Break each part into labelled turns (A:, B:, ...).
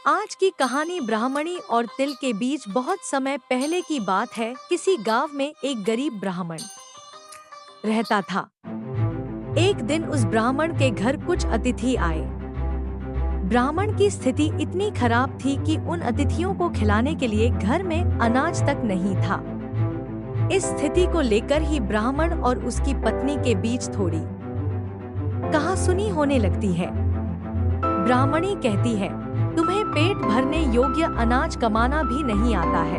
A: आज की कहानी ब्राह्मणी और तिल के बीच बहुत समय पहले की बात है। किसी गांव में एक गरीब ब्राह्मण रहता था। एक दिन उस ब्राह्मण के घर कुछ अतिथि आए। ब्राह्मण की स्थिति इतनी खराब थी कि उन अतिथियों को खिलाने के लिए घर में अनाज तक नहीं था। इस स्थिति को लेकर ही ब्राह्मण और उसकी पत्नी के बीच थोड़ी कहासुनी होने लगती है। ब्राह्मणी कहती है, तुम्हें पेट भरने योग्य अनाज कमाना भी नहीं आता है।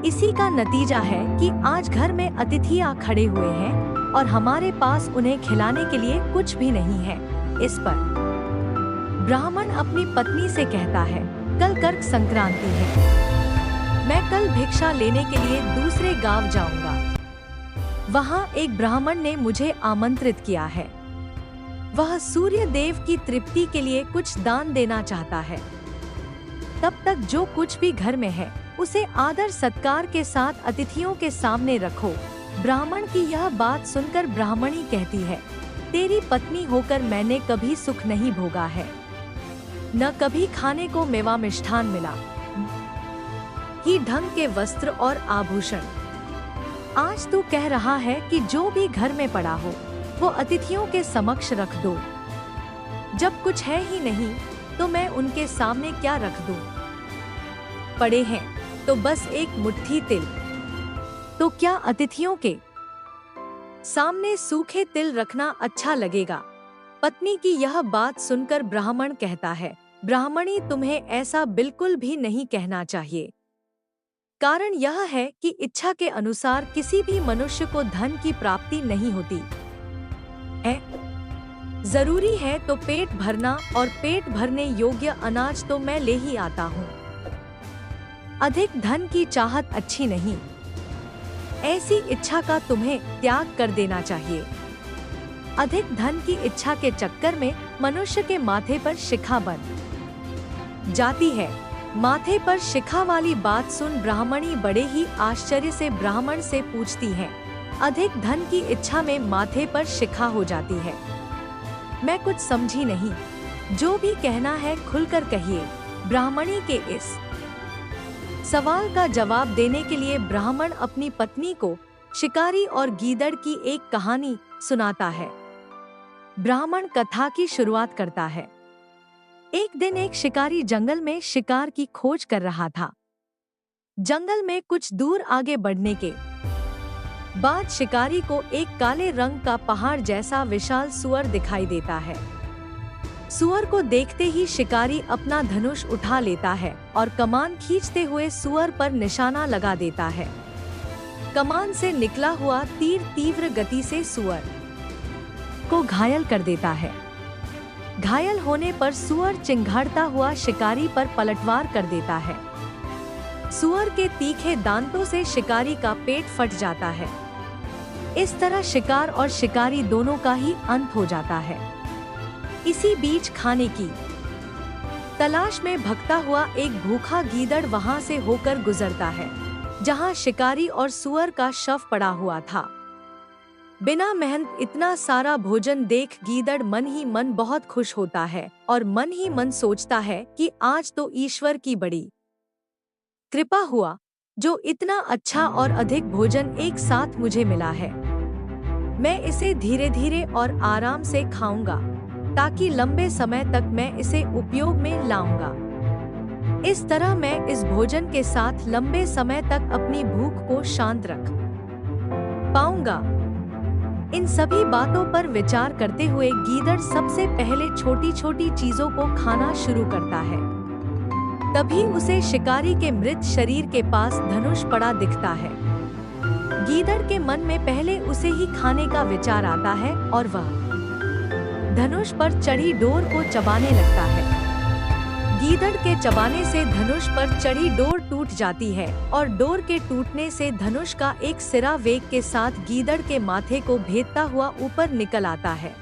A: इसी का नतीजा है कि आज घर में अतिथि आ खड़े हुए हैं और हमारे पास उन्हें खिलाने के लिए कुछ भी नहीं है। इस पर ब्राह्मण अपनी पत्नी से कहता है, कल कर्क संक्रांति है, मैं कल भिक्षा लेने के लिए दूसरे गांव जाऊंगा। वहां एक ब्राह्मण ने मुझे आमंत्रित किया है। वह सूर्य देव की तृप्ति के लिए कुछ दान देना चाहता है। तब तक जो कुछ भी घर में है उसे आदर सत्कार के साथ अतिथियों के सामने रखो। ब्राह्मण की यह बात सुनकर ब्राह्मणी कहती है, तेरी पत्नी होकर मैंने कभी सुख नहीं भोगा है, न कभी खाने को मेवा मिष्ठान मिला, ही ढंग के वस्त्र और आभूषण। आज तू कह रहा है कि जो भी घर में पड़ा हो वो अतिथियों के समक्ष रख दो। जब कुछ है ही नहीं तो मैं उनके सामने क्या रख दूं? पड़े हैं तो बस एक मुट्ठी तिल, तो क्या अतिथियों के सामने सूखे तिल रखना अच्छा लगेगा? पत्नी की यह बात सुनकर ब्राह्मण कहता है, ब्राह्मणी, तुम्हें ऐसा बिल्कुल भी नहीं कहना चाहिए। कारण यह है कि इच्छा के अनुसार किसी भी मनुष्य को धन की प्राप्ति नहीं होती है। जरूरी है तो पेट भरना, और पेट भरने योग्य अनाज तो मैं ले ही आता हूँ। अधिक धन की चाहत अच्छी नहीं। ऐसी इच्छा का तुम्हें त्याग कर देना चाहिए। अधिक धन की इच्छा के चक्कर में मनुष्य के माथे पर शिखा बन जाती है। माथे पर शिखा वाली बात सुन ब्राह्मणी बड़े ही आश्चर्य से ब्राह्मण से पूछती है, अधिक धन की इच्छा में माथे पर शिखा हो जाती है? मैं कुछ समझी नहीं, जो भी कहना है खुलकर कहिए। ब्राह्मणी के इस सवाल का जवाब देने के लिए ब्राह्मण अपनी पत्नी को शिकारी और गीदड़ की एक कहानी सुनाता है। ब्राह्मण कथा की शुरुआत करता है। एक दिन एक शिकारी जंगल में शिकार की खोज कर रहा था। जंगल में कुछ दूर आगे बढ़ने के बाद शिकारी को एक काले रंग का पहाड़ जैसा विशाल सूअर दिखाई देता है। सूअर को देखते ही शिकारी अपना धनुष उठा लेता है और कमान खींचते हुए सूअर पर निशाना लगा देता है। कमान से निकला हुआ तीर तीव्र गति से सूअर को घायल कर देता है। घायल होने पर सूअर चिंघाड़ता हुआ शिकारी पर पलटवार कर देता है। सूअर के तीखे दांतों से शिकारी का पेट फट जाता है। इस तरह शिकार और शिकारी दोनों का ही अंत हो जाता है। इसी बीच खाने की तलाश में भगता हुआ एक भूखा गीदड़ वहां से होकर गुजरता है, जहां शिकारी और सूअर का शव पड़ा हुआ था। बिना मेहनत इतना सारा भोजन देख गीदड़ मन ही मन बहुत खुश होता है और मन ही मन सोचता है कि आज तो ईश्वर की बड़ी कृपा हुआ, जो इतना अच्छा और अधिक भोजन एक साथ मुझे मिला है। मैं इसे धीरे धीरे और आराम से खाऊंगा, ताकि लंबे समय तक मैं इसे उपयोग में लाऊंगा। इस तरह मैं इस भोजन के साथ लंबे समय तक अपनी भूख को शांत रख पाऊंगा। इन सभी बातों पर विचार करते हुए गीदड़ सबसे पहले छोटी छोटी चीजों को खाना शुरू करता है। तभी उसे शिकारी के मृत शरीर के पास धनुष पड़ा दिखता है। गीदड़ के मन में पहले उसे ही खाने का विचार आता है और वह धनुष पर चढ़ी डोर को चबाने लगता है। गीदड़ के चबाने से धनुष पर चढ़ी डोर टूट जाती है और डोर के टूटने से धनुष का एक सिरा वेग के साथ गीदड़ के माथे को भेदता हुआ ऊपर निकल आता है।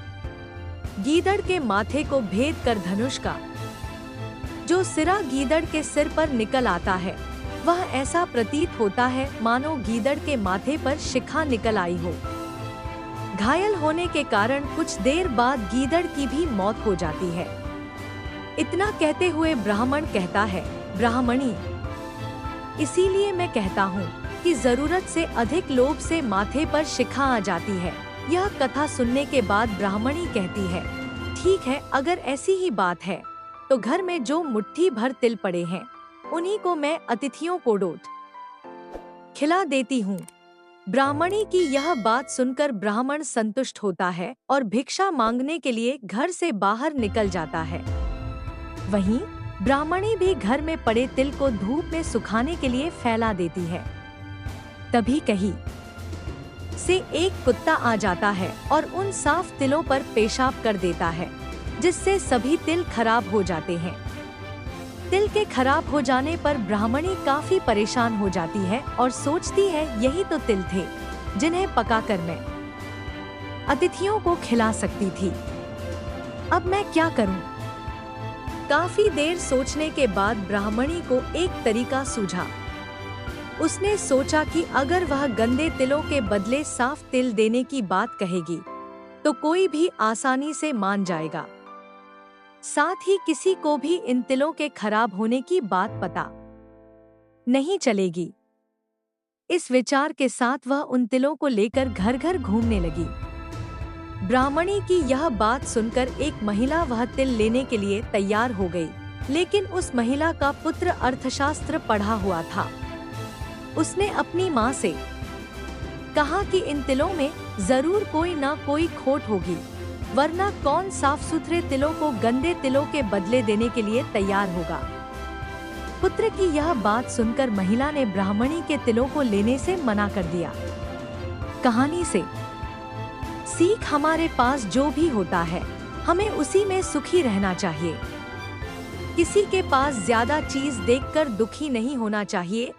A: गीदड़ के माथे को भेद कर धनुष का जो सिरा गीदड़ के सिर पर निकल आता है, वह ऐसा प्रतीत होता है मानो गीदड़ के माथे पर शिखा निकल आई हो। घायल होने के कारण कुछ देर बाद गीदड़ की भी मौत हो जाती है। इतना कहते हुए ब्राह्मण कहता है, ब्राह्मणी, इसीलिए मैं कहता हूँ कि जरूरत से अधिक लोभ से माथे पर शिखा आ जाती है। यह कथा सुनने के बाद ब्राह्मणी कहती है, ठीक है, अगर ऐसी ही बात है तो घर में जो मुट्ठी भर तिल पड़े हैं उन्हीं को मैं अतिथियों को डोट खिला देती हूँ। ब्राह्मणी की यह बात सुनकर ब्राह्मण संतुष्ट होता है और भिक्षा मांगने के लिए घर से बाहर निकल जाता है। वहीं ब्राह्मणी भी घर में पड़े तिल को धूप में सुखाने के लिए फैला देती है। तभी कहीं से एक कुत्ता आ जाता है और उन साफ तिलों पर पेशाब कर देता है, जिससे सभी तिल खराब हो जाते हैं। तिल के खराब हो जाने पर ब्राह्मणी काफी परेशान हो जाती है और सोचती है, यही तो तिल थे जिन्हें पकाकर मैं अतिथियों को खिला सकती थी। अब मैं क्या करूं? काफी देर सोचने के बाद ब्राह्मणी को एक तरीका सूझा। उसने सोचा कि अगर वह गंदे तिलों के बदले साफ तिल देने की बात कहेगी तो कोई भी आसानी से मान जाएगा। साथ ही किसी को भी इन तिलों के खराब होने की बात पता नहीं चलेगी। इस विचार के साथ वह उन तिलों को लेकर घर घर घूमने लगी। ब्राह्मणी की यह बात सुनकर एक महिला वह तिल लेने के लिए तैयार हो गई, लेकिन उस महिला का पुत्र अर्थशास्त्र पढ़ा हुआ था। उसने अपनी माँ से कहा कि इन तिलों में जरूर कोई ना कोई खोट होगी, वरना कौन साफ सुथरे तिलों को गंदे तिलों के बदले देने के लिए तैयार होगा। पुत्र की यह बात सुनकर महिला ने ब्राह्मणी के तिलों को लेने से मना कर दिया। कहानी से सीख, हमारे पास जो भी होता है हमें उसी में सुखी रहना चाहिए। किसी के पास ज्यादा चीज देखकर दुखी नहीं होना चाहिए।